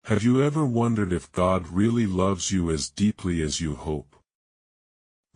Have you ever wondered if God really loves you as deeply as you hope?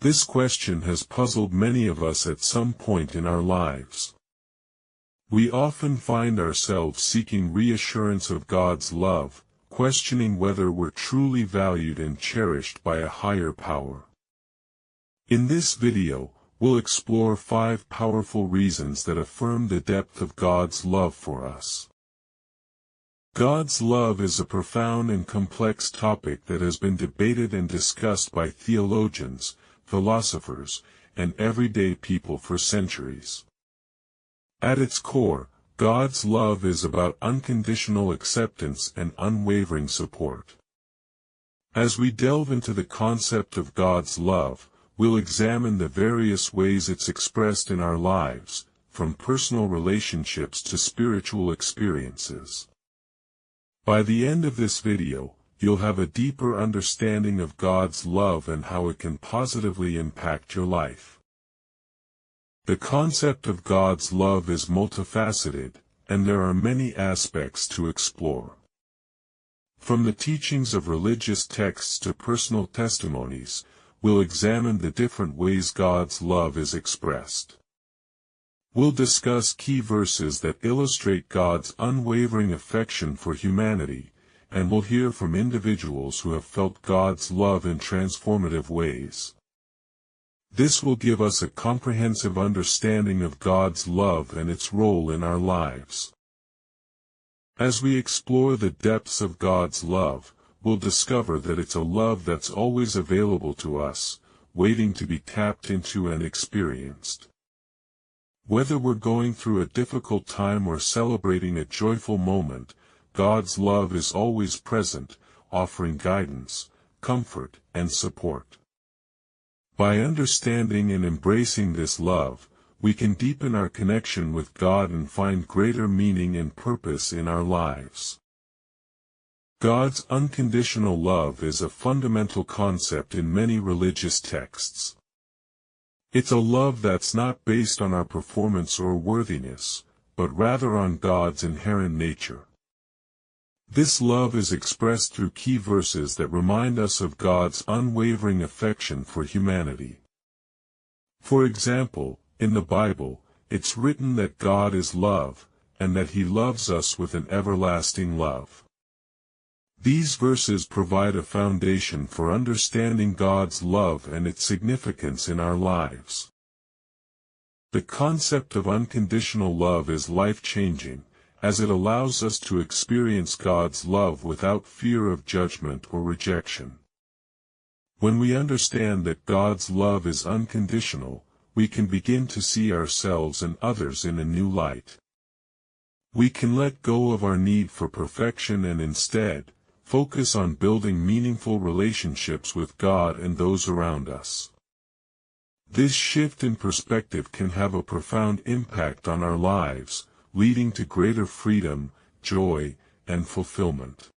This question has puzzled many of us at some point in our lives. We often find ourselves seeking reassurance of God's love, questioning whether we're truly valued and cherished by a higher power. In this video, we'll explore 5 powerful reasons that affirm the depth of God's love for us. God's love is a profound and complex topic that has been debated and discussed by theologians, philosophers, and everyday people for centuries. At its core, God's love is about unconditional acceptance and unwavering support. As we delve into the concept of God's love, we'll examine the various ways it's expressed in our lives, from personal relationships to spiritual experiences. By the end of this video, you'll have a deeper understanding of God's love and how it can positively impact your life. The concept of God's love is multifaceted, and there are many aspects to explore. From the teachings of religious texts to personal testimonies, we'll examine the different ways God's love is expressed. We'll discuss key verses that illustrate God's unwavering affection for humanity, and we'll hear from individuals who have felt God's love in transformative ways. This will give us a comprehensive understanding of God's love and its role in our lives. As we explore the depths of God's love, we'll discover that it's a love that's always available to us, waiting to be tapped into and experienced. Whether we're going through a difficult time or celebrating a joyful moment, God's love is always present, offering guidance, comfort, and support. By understanding and embracing this love, we can deepen our connection with God and find greater meaning and purpose in our lives. God's unconditional love is a fundamental concept in many religious texts. It's a love that's not based on our performance or worthiness, but rather on God's inherent nature. This love is expressed through key verses that remind us of God's unwavering affection for humanity. For example, in the Bible, it's written that God is love, and that He loves us with an everlasting love. These verses provide a foundation for understanding God's love and its significance in our lives. The concept of unconditional love is life-changing, as it allows us to experience God's love without fear of judgment or rejection. When we understand that God's love is unconditional, we can begin to see ourselves and others in a new light. We can let go of our need for perfection and instead, focus on building meaningful relationships with God and those around us. This shift in perspective can have a profound impact on our lives, leading to greater freedom, joy, and fulfillment.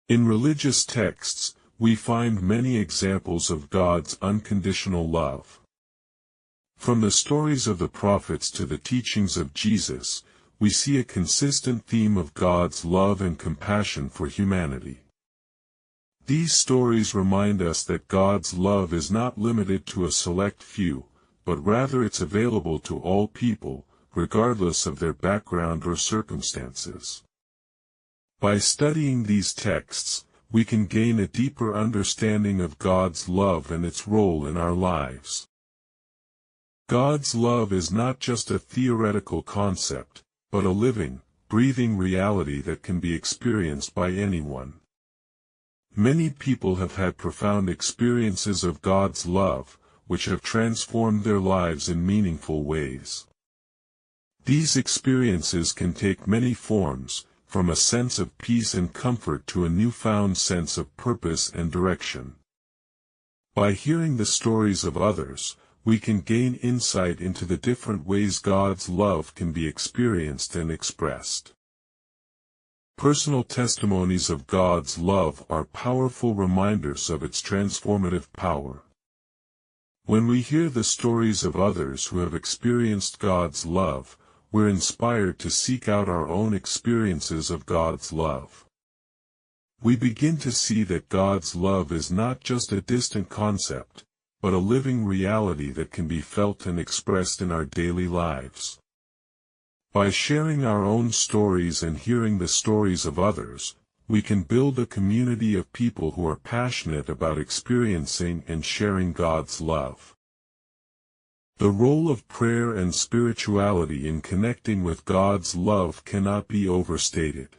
In religious texts, we find many examples of God's unconditional love. From the stories of the prophets to the teachings of Jesus, we see a consistent theme of God's love and compassion for humanity. These stories remind us that God's love is not limited to a select few, but rather it's available to all people, regardless of their background or circumstances. By studying these texts, we can gain a deeper understanding of God's love and its role in our lives. God's love is not just a theoretical concept, but a living, breathing reality that can be experienced by anyone. Many people have had profound experiences of God's love, which have transformed their lives in meaningful ways. These experiences can take many forms, from a sense of peace and comfort to a newfound sense of purpose and direction. By hearing the stories of others, we can gain insight into the different ways God's love can be experienced and expressed. Personal testimonies of God's love are powerful reminders of its transformative power. When we hear the stories of others who have experienced God's love, we're inspired to seek out our own experiences of God's love. We begin to see that God's love is not just a distant concept, but a living reality that can be felt and expressed in our daily lives. By sharing our own stories and hearing the stories of others, we can build a community of people who are passionate about experiencing and sharing God's love. The role of prayer and spirituality in connecting with God's love cannot be overstated.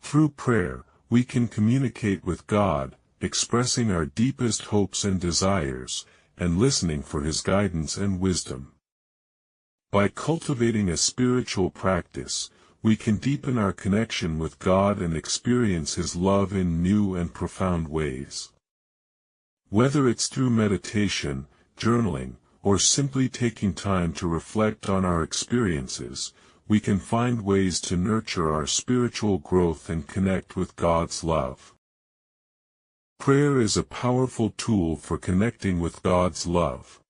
Through prayer, we can communicate with God, expressing our deepest hopes and desires, and listening for His guidance and wisdom. By cultivating a spiritual practice, we can deepen our connection with God and experience His love in new and profound ways. Whether it's through meditation, journaling, or simply taking time to reflect on our experiences, we can find ways to nurture our spiritual growth and connect with God's love. Prayer is a powerful tool for connecting with God's love.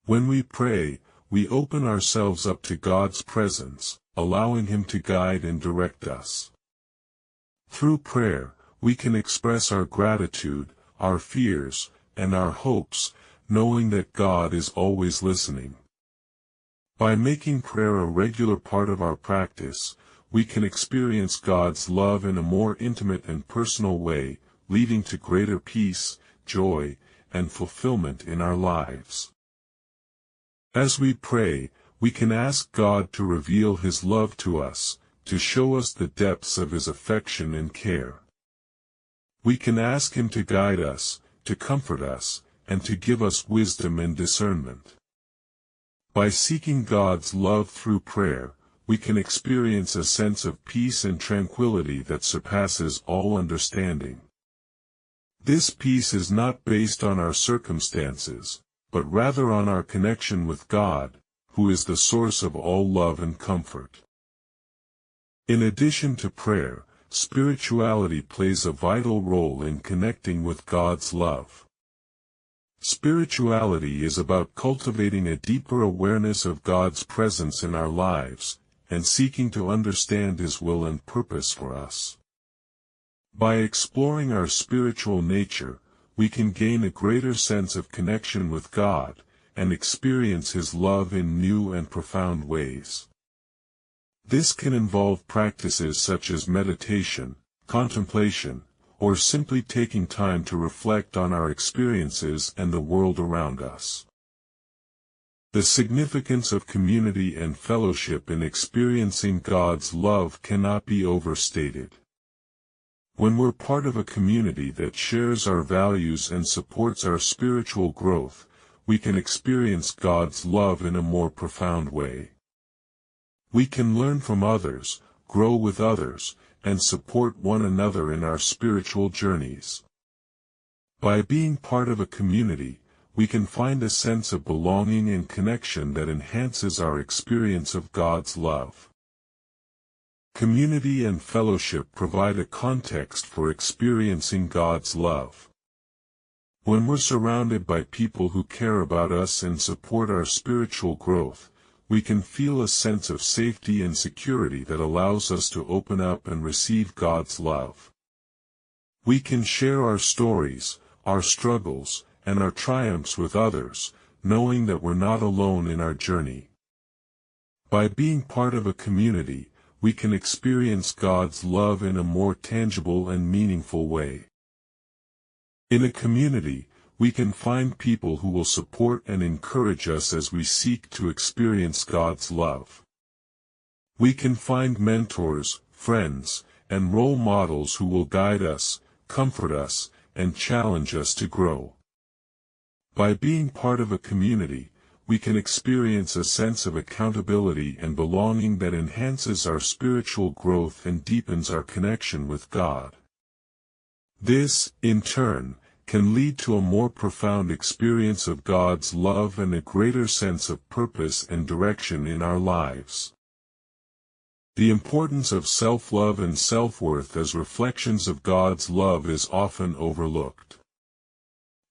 When we pray, we open ourselves up to God's presence, allowing Him to guide and direct us. Through prayer, we can express our gratitude, our fears, and our hopes, knowing that God is always listening. By making prayer a regular part of our practice, we can experience God's love in a more intimate and personal way, leading to greater peace, joy, and fulfillment in our lives. As we pray, we can ask God to reveal His love to us, to show us the depths of His affection and care. We can ask Him to guide us, to comfort us, and to give us wisdom and discernment. By seeking God's love through prayer, we can experience a sense of peace and tranquility that surpasses all understanding. This peace is not based on our circumstances, but rather on our connection with God, who is the source of all love and comfort. In addition to prayer, spirituality plays a vital role in connecting with God's love. Spirituality is about cultivating a deeper awareness of God's presence in our lives, and seeking to understand His will and purpose for us. By exploring our spiritual nature, we can gain a greater sense of connection with God, and experience His love in new and profound ways. This can involve practices such as meditation, contemplation, or simply taking time to reflect on our experiences and the world around us. The significance of community and fellowship in experiencing God's love cannot be overstated. When we're part of a community that shares our values and supports our spiritual growth, we can experience God's love in a more profound way. We can learn from others, grow with others, and support one another in our spiritual journeys. By being part of a community, we can find a sense of belonging and connection that enhances our experience of God's love. Community and fellowship provide a context for experiencing God's love. When we're surrounded by people who care about us and support our spiritual growth, we can feel a sense of safety and security that allows us to open up and receive God's love. We can share our stories, our struggles, and our triumphs with others, knowing that we're not alone in our journey. By being part of a community, we can experience God's love in a more tangible and meaningful way. In a community, we can find people who will support and encourage us as we seek to experience God's love. We can find mentors, friends, and role models who will guide us, comfort us, and challenge us to grow. By being part of a community, we can experience a sense of accountability and belonging that enhances our spiritual growth and deepens our connection with God. This, in turn, can lead to a more profound experience of God's love and a greater sense of purpose and direction in our lives. The importance of self-love and self-worth as reflections of God's love is often overlooked.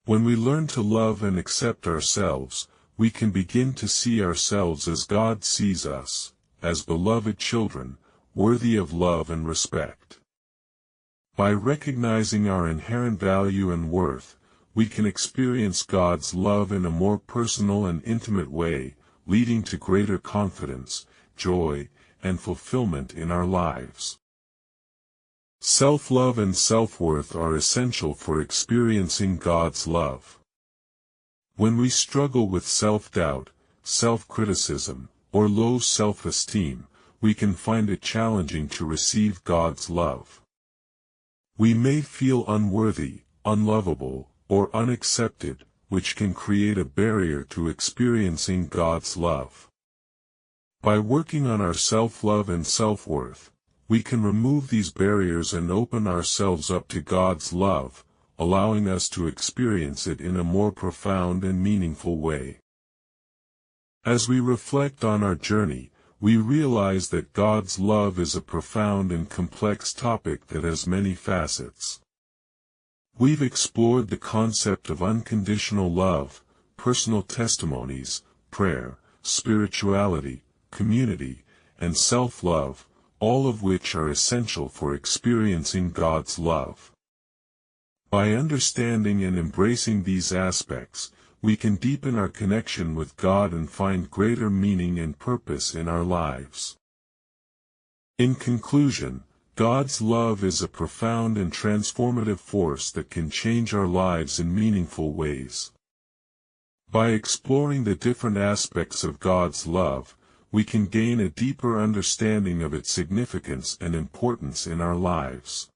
When we learn to love and accept ourselves, we can begin to see ourselves as God sees us, as beloved children, worthy of love and respect. By recognizing our inherent value and worth, we can experience God's love in a more personal and intimate way, leading to greater confidence, joy, and fulfillment in our lives. Self-love and self-worth are essential for experiencing God's love. When we struggle with self-doubt, self-criticism, or low self-esteem, we can find it challenging to receive God's love. We may feel unworthy, unlovable, or unaccepted, which can create a barrier to experiencing God's love. By working on our self-love and self-worth, we can remove these barriers and open ourselves up to God's love, allowing us to experience it in a more profound and meaningful way. As we reflect on our journey, we realize that God's love is a profound and complex topic that has many facets. We've explored the concept of unconditional love, personal testimonies, prayer, spirituality, community, and self-love, all of which are essential for experiencing God's love. By understanding and embracing these aspects, we can deepen our connection with God and find greater meaning and purpose in our lives. In conclusion, God's love is a profound and transformative force that can change our lives in meaningful ways. By exploring the different aspects of God's love, we can gain a deeper understanding of its significance and importance in our lives.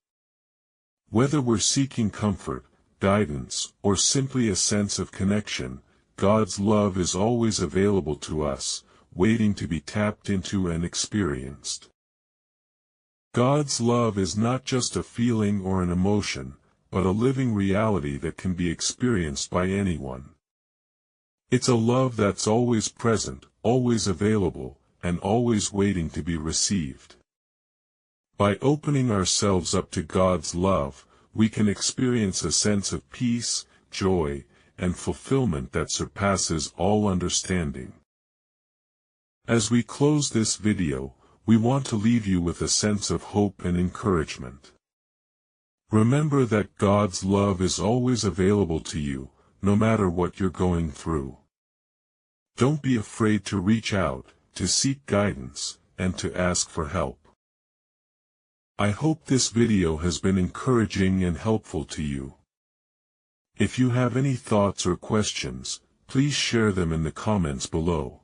Whether we're seeking comfort, guidance, or simply a sense of connection, God's love is always available to us, waiting to be tapped into and experienced. God's love is not just a feeling or an emotion, but a living reality that can be experienced by anyone. It's a love that's always present, always available, and always waiting to be received. By opening ourselves up to God's love, we can experience a sense of peace, joy, and fulfillment that surpasses all understanding. As we close this video, we want to leave you with a sense of hope and encouragement. Remember that God's love is always available to you, no matter what you're going through. Don't be afraid to reach out, to seek guidance, and to ask for help. I hope this video has been encouraging and helpful to you. If you have any thoughts or questions, please share them in the comments below.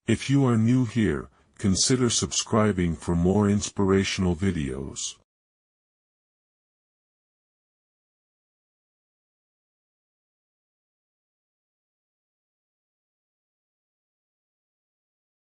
If you are new here, consider subscribing for more inspirational videos.